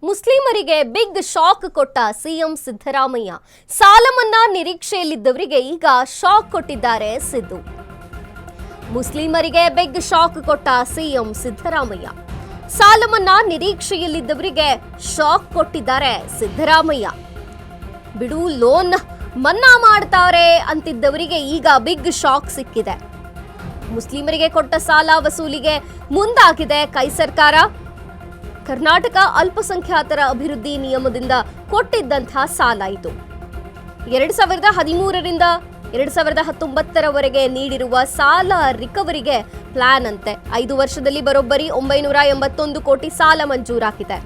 ಮುಸ್ಲಿಮರಿಗೆ big shock ಕೊಟ್ಟ CM Siddaramaiah. ಸಾಲ ಮನ್ನಾ ನಿರೀಕ್ಷೆಯಲ್ಲಿದ್ದವರಿಗೆ ಈಗ ಶಾಕ್ ಕೊಟ್ಟಿದ್ದಾರೆ ಸಿದ್ದು. ಮುಸ್ಲಿಮರಿಗೆ ಬಿಗ್ ಶಾಕ್ ಕೊಟ್ಟ ಸಿಎಂ ಸಿದ್ದರಾಮಯ್ಯ. ಸಾಲ ಮನ್ನಾ ನಿರೀಕ್ಷೆಯಲ್ಲಿದ್ದವರಿಗೆ ಶಾಕ್ ಕೊಟ್ಟಿದ್ದಾರೆ ಸಿದ್ದರಾಮಯ್ಯ. ಬಿಡು ಲೋನ್ ಮನ್ನಾ ಮಾಡ್ತಾರೆ ಅಂತಿದ್ದವರಿಗೆ ಈಗ ಬಿಗ್ ಶಾಕ್ ಸಿಕ್ಕಿದೆ. ಮುಸ್ಲಿಮರಿಗೆ ಕೊಟ್ಟ ಸಾಲ ವಸೂಲಿಗೆ ಮುಂದಾಗಿದೆ ಕೈ ಸರ್ಕಾರ. ಕರ್ನಾಟಕ ಅಲ್ಪಸಂಖ್ಯಾತರ ಅಭಿವೃದ್ಧಿ ನಿಗಮದಿಂದ ಕೊಟ್ಟಿದ್ದಂತಹ ಸಾಲ ಇದು 2013ರಿಂದ 2019ರವರೆಗೆ ನೀಡಿರುವ ಸಾಲ ರಿಕವರಿಗೆ ಪ್ಲಾನ್ ಅಂತೆ 5 ವರ್ಷದಲ್ಲಿ ಬರೋಬ್ಬರಿ 981 ಕೋಟಿ ಸಾಲ ಮಂಜೂರಾಗಿದೆ.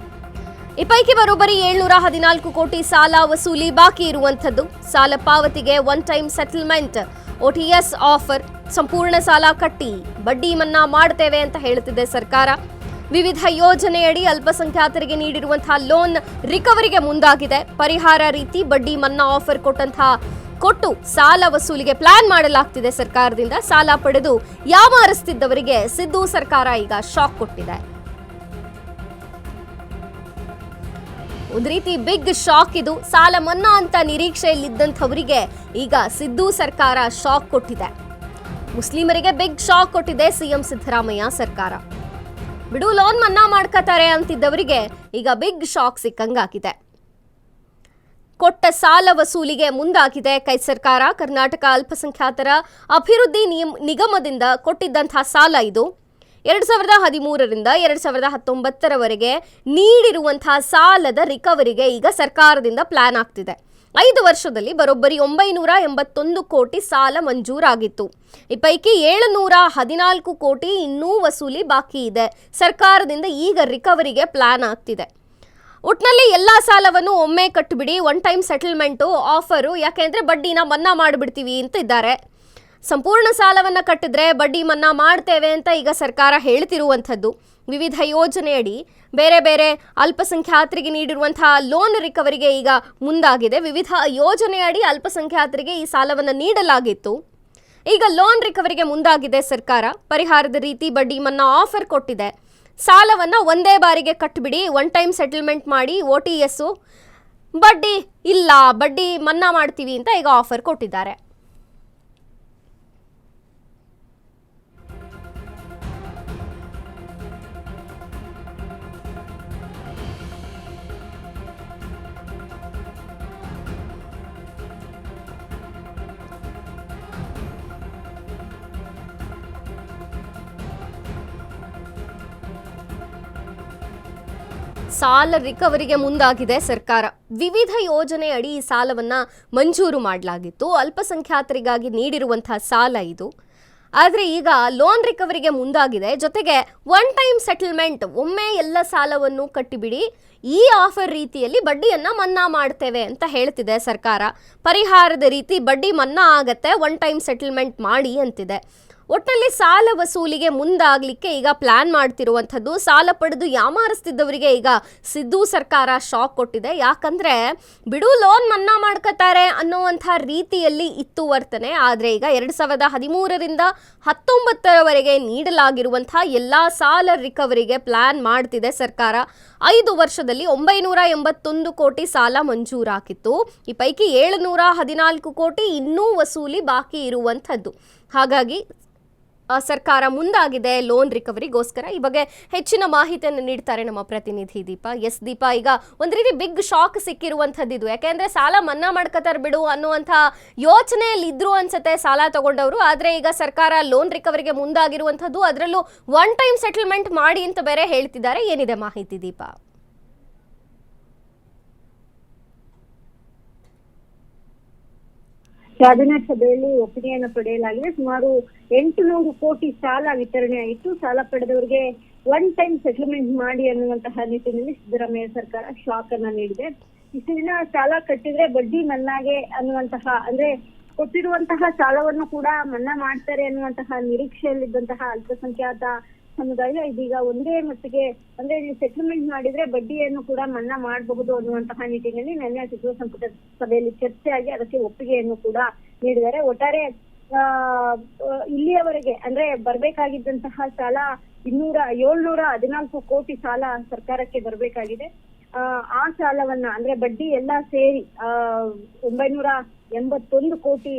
ಈ ಪೈಕಿ ಬರೋಬ್ಬರಿ 714 ಕೋಟಿ ಸಾಲ ವಸೂಲಿ ಬಾಕಿ ಇರುವಂಥದ್ದು. ಸಾಲ ಪಾವತಿಗೆ one time settlement OTS offer, ಸಂಪೂರ್ಣ ಸಾಲ ಕಟ್ಟಿ ಬಡ್ಡಿ ಮನ್ನಾ ಮಾಡ್ತೇವೆ ಅಂತ ಹೇಳುತ್ತಿದೆ ಸರ್ಕಾರ. ವಿವಿಧ ಯೋಜನೆಯಡಿ ಅಲ್ಪಸಂಖ್ಯಾತರಿಗೆ ನೀಡಿರುವಂತಹ ಲೋನ್ ರಿಕವರಿಗೆ ಮುಂದಾಗಿದೆ. ಪರಿಹಾರ ರೀತಿ ಬಡ್ಡಿ ಮನ್ನಾ ಆಫರ್ ಕೊಟ್ಟು ಸಾಲ ವಸೂಲಿಗೆ ಪ್ಲಾನ್ ಮಾಡಲಾಗ್ತಿದೆ ಸರ್ಕಾರದಿಂದ. ಸಾಲ ಪಡೆದು ಯಾಮಾರಿಸುತ್ತಿದ್ದವರಿಗೆ ಸಿದ್ದು ಸರ್ಕಾರ ಈಗ ಶಾಕ್ ಕೊಟ್ಟಿದೆ. ಒಂದು ರೀತಿ ಬಿಗ್ ಶಾಕ್ ಇದು. ಸಾಲ ಮನ್ನಾ ಅಂತ ನಿರೀಕ್ಷೆಯಲ್ಲಿದ್ದಂಥವರಿಗೆ ಈಗ ಸಿದ್ದು ಸರ್ಕಾರ ಶಾಕ್ ಕೊಟ್ಟಿದೆ. ಮುಸ್ಲಿಮರಿಗೆ ಬಿಗ್ ಶಾಕ್ ಕೊಟ್ಟಿದೆ ಸಿಎಂ ಸಿದ್ದರಾಮಯ್ಯ ಸರ್ಕಾರ. ಬಿಡು ಲೋನ್ ಮನ್ನಾ ಮಾಡ್ಕೋತಾರೆ ಅಂತಿದ್ದವರಿಗೆ ಈಗ ಬಿಗ್ ಶಾಕ್ ಸಿಕ್ಕಂಗಾಗಿದೆ. ಕೊಟ್ಟ ಸಾಲ ವಸೂಲಿಗೆ ಮುಂದಾಗಿದೆ ಕೈ ಸರ್ಕಾರ. ಕರ್ನಾಟಕ ಅಲ್ಪಸಂಖ್ಯಾತರ ಅಭಿವೃದ್ಧಿ ನಿಗಮದಿಂದ ಕೊಟ್ಟಿದ್ದಂತಹ ಸಾಲ ಇದು 2013ರಿಂದ 2019ರವರೆಗೆ ನೀಡಿರುವಂತಹ ಸಾಲದ ರಿಕವರಿಗೆ ಈಗ ಸರ್ಕಾರದಿಂದ ಪ್ಲಾನ್ ಆಗ್ತಿದೆ. 5 ವರ್ಷದಲ್ಲಿ ಬರೋಬ್ಬರಿ 981 ಕೋಟಿ ಸಾಲ ಮಂಜೂರಾಗಿತ್ತು. ಈ ಪೈಕಿ 714 ಕೋಟಿ ಇನ್ನೂ ವಸೂಲಿ ಬಾಕಿ ಇದೆ. ಸರ್ಕಾರದಿಂದ ಈಗ ರಿಕವರಿಗೆ ಪ್ಲಾನ್ ಆಗ್ತಿದೆ. ಒಟ್ನಲ್ಲಿ ಎಲ್ಲಾ ಸಾಲವನ್ನು ಒಮ್ಮೆ ಕಟ್ಟಿಬಿಡಿ, ಒನ್ ಟೈಮ್ ಸೆಟಲ್ಮೆಂಟು ಆಫರು, ಯಾಕೆಂದ್ರೆ ಬಡ್ಡಿನ ಮನ್ನಾ ಮಾಡಿಬಿಡ್ತೀವಿ ಅಂತ ಇದ್ದಾರೆ. ಸಂಪೂರ್ಣ ಸಾಲವನ್ನು ಕಟ್ಟಿದ್ರೆ ಬಡ್ಡಿ ಮನ್ನಾ ಮಾಡ್ತೇವೆ ಅಂತ ಈಗ ಸರ್ಕಾರ ಹೇಳ್ತಿರುವಂಥದ್ದು. ವಿವಿಧ ಯೋಜನೆಯಡಿ ಬೇರೆ ಬೇರೆ ಅಲ್ಪಸಂಖ್ಯಾತರಿಗೆ ನೀಡಿರುವಂತಹ ಲೋನ್ ರಿಕವರಿಗೆ ಈಗ ಮುಂದಾಗಿದೆ. ವಿವಿಧ ಯೋಜನೆಯಡಿ ಅಲ್ಪಸಂಖ್ಯಾತರಿಗೆ ಈ ಸಾಲವನ್ನು ನೀಡಲಾಗಿತ್ತು. ಈಗ ಲೋನ್ ರಿಕವರಿಗೆ ಮುಂದಾಗಿದೆ ಸರ್ಕಾರ. ಪರಿಹಾರದ ರೀತಿ ಬಡ್ಡಿ ಮನ್ನಾ ಆಫರ್ ಕೊಟ್ಟಿದೆ. ಸಾಲವನ್ನು ಒಂದೇ ಬಾರಿಗೆ ಕಟ್ಟಿಬಿಡಿ, ಒನ್ ಟೈಮ್ ಸೆಟಲ್ಮೆಂಟ್ ಮಾಡಿ, OTS, ಬಡ್ಡಿ ಇಲ್ಲ, ಬಡ್ಡಿ ಮನ್ನಾ ಮಾಡ್ತೀವಿ ಅಂತ ಈಗ ಆಫರ್ ಕೊಟ್ಟಿದ್ದಾರೆ. ಸಾಲ ರಿಕವರಿಗೆ ಮುಂದಾಗಿದೆ ಸರ್ಕಾರ. ವಿವಿಧ ಯೋಜನೆ ಅಡಿ ಈ ಸಾಲವನ್ನ ಮಂಜೂರು ಮಾಡಲಾಗಿತ್ತು. ಅಲ್ಪಸಂಖ್ಯಾತರಿಗಾಗಿ ನೀಡಿರುವಂತಹ ಸಾಲ ಇದು. ಆದರೆ ಈಗ ಲೋನ್ ರಿಕವರಿಗೆ ಮುಂದಾಗಿದೆ. ಜೊತೆಗೆ ಒನ್ ಟೈಮ್ ಸೆಟಲ್ಮೆಂಟ್, ಒಮ್ಮೆ ಎಲ್ಲ ಸಾಲವನ್ನು ಕಟ್ಟಿಬಿಡಿ, ಈ ಆಫರ್ ರೀತಿಯಲ್ಲಿ ಬಡ್ಡಿಯನ್ನ ಮನ್ನಾ ಮಾಡ್ತೇವೆ ಅಂತ ಹೇಳ್ತಿದೆ ಸರ್ಕಾರ. ಪರಿಹಾರದ ರೀತಿ ಬಡ್ಡಿ ಮನ್ನಾ ಆಗತ್ತೆ, ಒನ್ ಟೈಮ್ ಸೆಟಲ್ಮೆಂಟ್ ಮಾಡಿ ಅಂತಿದೆ. ಒಟ್ಟಲ್ಲಿ ಸಾಲ ವಸೂಲಿಗೆ ಮುಂದಾಗಲಿಕ್ಕೆ ಈಗ ಪ್ಲಾನ್ ಮಾಡ್ತಿರುವಂಥದ್ದು. ಸಾಲ ಪಡೆದು ಯಾಮಾರಿಸ್ತಿದ್ದವರಿಗೆ ಈಗ ಸಿದ್ದು ಸರ್ಕಾರ ಶಾಕ್ ಕೊಟ್ಟಿದೆ. ಯಾಕಂದ್ರೆ ಬಿಡು ಲೋನ್ ಮನ್ನಾ ಮಾಡ್ಕೋತಾರೆ ಅನ್ನುವಂಥ ರೀತಿಯಲ್ಲಿ ಇತ್ತು ವರ್ತನೆ. ಆದರೆ ಈಗ 2013ರಿಂದ 19ರವರೆಗೆ ನೀಡಲಾಗಿರುವಂಥ ಎಲ್ಲ ಸಾಲ ರಿಕವರಿಗೆ ಪ್ಲಾನ್ ಮಾಡ್ತಿದೆ ಸರ್ಕಾರ. 5 ವರ್ಷದಲ್ಲಿ 981 ಕೋಟಿ ಸಾಲ ಮಂಜೂರಾಗಿತ್ತು. ಈ ಪೈಕಿ 714 ಕೋಟಿ ಇನ್ನೂ ವಸೂಲಿ ಬಾಕಿ ಇರುವಂಥದ್ದು. ಹಾಗಾಗಿ ಸರ್ಕಾರ ಮುಂದಾಗಿದೆ ಲೋನ್ ರಿಕವರಿಗೋಸ್ಕರ. ಈ ಬಗ್ಗೆ ಹೆಚ್ಚಿನ ಮಾಹಿತಿಯನ್ನು ನೀಡ್ತಾರೆ ನಮ್ಮ ಪ್ರತಿನಿಧಿ ದೀಪಾ. ಎಸ್ ದೀಪಾ, ಈಗ ಒಂದು ರೀತಿ ಬಿಗ್ ಶಾಕ್ ಸಿಕ್ಕಿರುವಂಥದ್ದು ಇದು. ಯಾಕೆಂದ್ರೆ ಸಾಲ ಮನ್ನಾ ಮಾಡ್ಕೋತಾರೆ ಬಿಡು ಅನ್ನುವಂಥ ಯೋಚನೆಯಲ್ಲಿ ಇದ್ರು ಅನ್ಸುತ್ತೆ ಸಾಲ ತಗೊಂಡವರು. ಆದರೆ ಈಗ ಸರ್ಕಾರ ಲೋನ್ ರಿಕವರಿಗೆ ಮುಂದಾಗಿರುವಂಥದ್ದು, ಅದರಲ್ಲೂ ಒನ್ ಟೈಮ್ ಸೆಟಲ್ಮೆಂಟ್ ಮಾಡಿ ಅಂತ ಬೇರೆ ಹೇಳ್ತಿದ್ದಾರೆ. ಏನಿದೆ ಮಾಹಿತಿ ದೀಪಾ? ಕ್ಯಾಬಿನೆಟ್ ಸಭೆಯಲ್ಲಿ ಒಪ್ಪಿಗೆಯನ್ನು ಪಡೆಯಲಾಗಿದೆ. ಸುಮಾರು 800 ಕೋಟಿ ಸಾಲ ವಿತರಣೆ ಆಯಿತು. ಸಾಲ ಪಡೆದವರಿಗೆ ಒನ್ ಟೈಮ್ ಸೆಟಲ್ಮೆಂಟ್ ಮಾಡಿ ಅನ್ನುವಂತಹ ನಿಟ್ಟಿನಲ್ಲಿ ಸಿದ್ದರಾಮಯ್ಯ ಸರ್ಕಾರ ಶಾಕ್ ಅನ್ನ ನೀಡಿದೆ. ಇಷ್ಟು ದಿನ ಸಾಲ ಕಟ್ಟಿದ್ರೆ ಬಡ್ಡಿ ಮನ್ನಾಗೆ ಅನ್ನುವಂತಹ, ಅಂದ್ರೆ ಕೊಟ್ಟಿರುವಂತಹ ಸಾಲವನ್ನು ಕೂಡ ಮನ್ನಾ ಮಾಡ್ತಾರೆ ಅನ್ನುವಂತಹ ನಿರೀಕ್ಷೆಯಲ್ಲಿದ್ದಂತಹ ಅಲ್ಪಸಂಖ್ಯಾತ ಸಮುದಾಯ ಇದೀಗ ಒಂದೇ ಮಟ್ಟಿಗೆ, ಅಂದ್ರೆ ಸೆಟಲ್ಮೆಂಟ್ ಮಾಡಿದ್ರೆ ಬಡ್ಡಿಯನ್ನು ಕೂಡ ಮನ್ನಾ ಮಾಡಬಹುದು ಅನ್ನುವಂತಹ ನಿಟ್ಟಿನಲ್ಲಿ ನಿನ್ನೆ ಸಚಿವ ಸಂಪುಟ ಸಭೆಯಲ್ಲಿ ಚರ್ಚೆಯಾಗಿ ಅದಕ್ಕೆ ಒಪ್ಪಿಗೆಯನ್ನು ಕೂಡ ನೀಡಿದ್ದಾರೆ. ಒಟ್ಟಾರೆ ಇಲ್ಲಿಯವರೆಗೆ ಅಂದ್ರೆ ಬರ್ಬೇಕಾಗಿದ್ದಂತಹ ಸಾಲ 714 ಕೋಟಿ ಸಾಲ ಸರ್ಕಾರಕ್ಕೆ ಬರಬೇಕಾಗಿದೆ. ಆ ಸಾಲವನ್ನ ಅಂದ್ರೆ ಬಡ್ಡಿ ಎಲ್ಲಾ ಸೇರಿ 981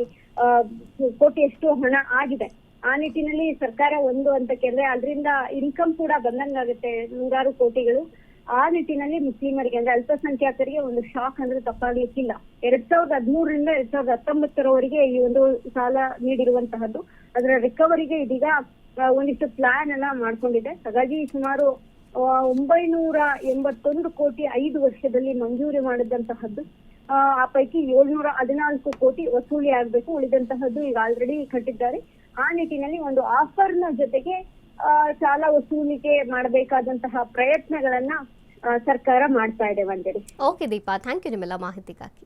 ಕೋಟಿಯಷ್ಟು ಹಣ ಆಗಿದೆ. ಆ ನಿಟ್ಟಿನಲ್ಲಿ ಸರ್ಕಾರ ಒಂದು ಹಂತಕ್ಕೆ ಅಂದ್ರೆ ಅದರಿಂದ ಇನ್ಕಮ್ ಕೂಡ ಬಂದಂಗಾಗುತ್ತೆ, ನೂರಾರು ಕೋಟಿಗಳು. ಆ ನಿಟ್ಟಿನಲ್ಲಿ ಮುಸ್ಲಿಮರಿಗೆ ಅಂದ್ರೆ ಅಲ್ಪಸಂಖ್ಯಾತರಿಗೆ ಒಂದು ಶಾಕ್ ಅಂದ್ರೆ ತಪ್ಪಾಗ್ಲಿಕ್ಕಿಲ್ಲ. 2013ರಿಂದ 2019ರವರೆಗೆ ಈ ಒಂದು ಸಾಲ ನೀಡಿರುವಂತಹದ್ದು. ಅದರ ರಿಕವರಿಗೆ ಇದೀಗ ಒಂದಿಷ್ಟು ಪ್ಲಾನ್ ಅನ್ನ ಮಾಡ್ಕೊಂಡಿದೆ. ಹಾಗಾಗಿ ಸುಮಾರು 981 ಕೋಟಿ 5 ವರ್ಷದಲ್ಲಿ ಮಂಜೂರಿ ಮಾಡಿದಂತಹದ್ದು. ಆ ಪೈಕಿ 714 ಕೋಟಿ ವಸೂಲಿ ಆಗ್ಬೇಕು, ಉಳಿದಂತಹದ್ದು ಈಗ ಆಲ್ರೆಡಿ ಕಟ್ಟಿದ್ದಾರೆ. ಆ ನಿಟ್ಟಿನಲ್ಲಿ ಒಂದು ಆಫರ್ನ ಜೊತೆಗೆ ಸಾಲ ವಸೂಲಿಗೆ ಮಾಡಬೇಕಾದಂತಹ ಪ್ರಯತ್ನಗಳನ್ನ ಸರ್ಕಾರ ಮಾಡ್ತಾ ಇದೆ. ವಂದನೆ. ಓಕೆ ದೀಪಾ, ಥ್ಯಾಂಕ್ ಯು ನಿಮ್ಮೆಲ್ಲ ಮಾಹಿತಿಗಾಗಿ.